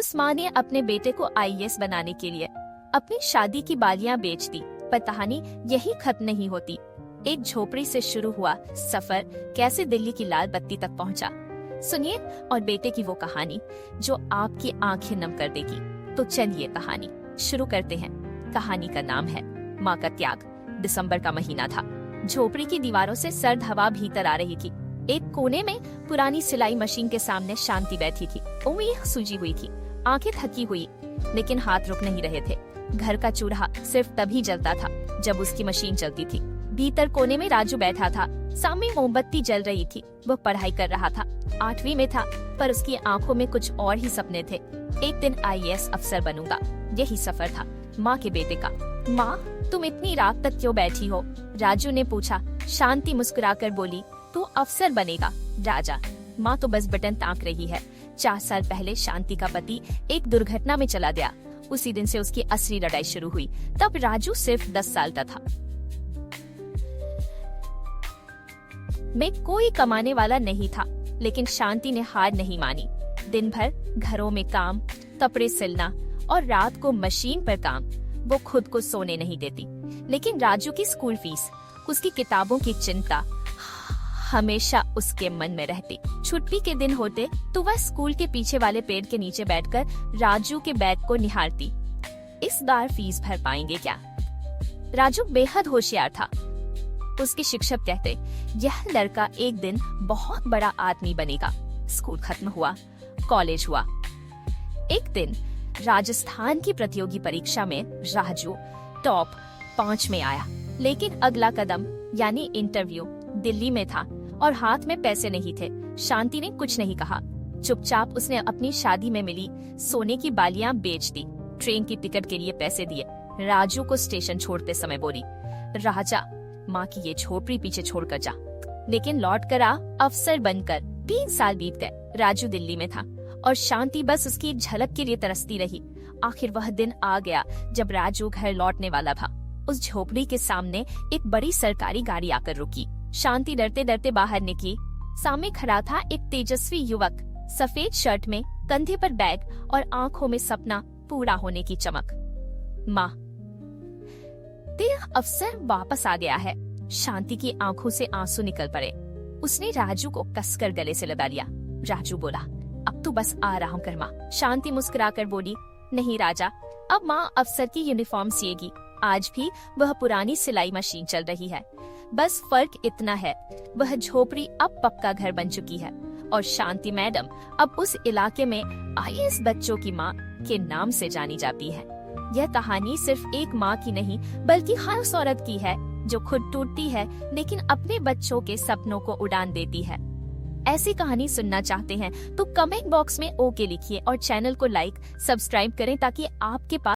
उस माँ ने अपने बेटे को आईएएस बनाने के लिए अपनी शादी की बालियां बेच दी। पर कहानी यही खत्म नहीं होती। एक झोपड़ी से शुरू हुआ सफर कैसे दिल्ली की लाल बत्ती तक पहुंचा, सुनिए और बेटे की वो कहानी जो आपकी आंखें नम कर देगी। तो चलिए कहानी शुरू करते हैं। कहानी का नाम है माँ का त्याग। दिसंबर का महीना था। झोपड़ी की दीवारों से सर्द हवा भीतर आ रही थी। एक कोने में पुरानी सिलाई मशीन के सामने शांति बैठी थी। उंगलियां सूजी हुई थी, आंखें थकी हुई, लेकिन हाथ रुक नहीं रहे थे। घर का चूल्हा सिर्फ तभी जलता था जब उसकी मशीन चलती थी। भीतर कोने में राजू बैठा था। सामने मोमबत्ती जल रही थी। वह पढ़ाई कर रहा था, 8वीं में था, पर उसकी आंखों में कुछ और ही सपने थे। एक दिन आईएएस अफसर बनूंगा, यही सफर था माँ के बेटे का। माँ, तुम इतनी रात तक क्यों बैठी हो? राजू ने पूछा। शांति मुस्कुराकर बोली, तू अफसर बनेगा राजा। माँ तो बस बटन ताक रही है। 4 साल पहले शांति का पति एक दुर्घटना में चला गया। उसी दिन से उसकी असली लड़ाई शुरू हुई। तब राजू सिर्फ 10 साल का था। मैं कोई कमाने वाला नहीं था, लेकिन शांति ने हार नहीं मानी। दिन भर घरों में काम, कपड़े सिलना और रात को मशीन पर काम। वो खुद को सोने नहीं देती। लेकिन राजू की स्कूल फीस, उसकी किताबों की चिंता हमेशा उसके मन में रहती। छुट्टी के दिन होते तो वह स्कूल के पीछे वाले पेड़ के नीचे बैठकर राजू के बैग को निहारती। इस बार फीस भर पाएंगे क्या? राजू बेहद होशियार था। उसके शिक्षक कहते, यह लड़का एक दिन बहुत बड़ा आदमी बनेगा। स्कूल खत्म हुआ, कॉलेज हुआ। एक दिन राजस्थान की प्रतियोगी परीक्षा में राजू टॉप 5 में आया, लेकिन अगला कदम यानी इंटरव्यू दिल्ली में था और हाथ में पैसे नहीं थे। शांति ने कुछ नहीं कहा। चुपचाप उसने अपनी शादी में मिली सोने की बालियां बेच दी। ट्रेन की टिकट के लिए पैसे दिए। राजू को स्टेशन छोड़ते समय बोली, राजा, माँ की ये झोपड़ी पीछे छोड़कर जा, लेकिन लौट कर आ अफसर बनकर। 3 साल बीत गए। राजू दिल्ली में था और शांति बस उसकी झलक के लिए तरसती रही। आखिर वह दिन आ गया जब राजू घर लौटने वाला था। उस झोपड़ी के सामने एक बड़ी सरकारी गाड़ी आकर रुकी। शांति डरते डरते बाहर निकली। सामने खड़ा था एक तेजस्वी युवक, सफेद शर्ट में, कंधे पर बैग और आंखों में सपना पूरा होने की चमक। माँ, तेरा अफसर वापस आ गया है। शांति की आंखों से आंसू निकल पड़े। उसने राजू को कसकर गले से लगा लिया। राजू बोला, अब तो बस आराम कर माँ। शांति मुस्कुराकर बोली, नहीं राजा, अब माँ अफसर की यूनिफॉर्म सिएगी। आज भी वह पुरानी सिलाई मशीन चल रही है। बस फर्क इतना है, वह झोपड़ी अब पक्का घर बन चुकी है और शांति मैडम अब उस इलाके में आईएएस बच्चों की माँ के नाम से जानी जाती है। यह कहानी सिर्फ एक माँ की नहीं, बल्कि हर उस औरत की है जो खुद टूटती है लेकिन अपने बच्चों के सपनों को उड़ान देती है। ऐसी कहानी सुनना चाहते हैं तो कमेंट बॉक्स में ओके लिखिए और चैनल को लाइक, सब्सक्राइब करें ताकि आपके पास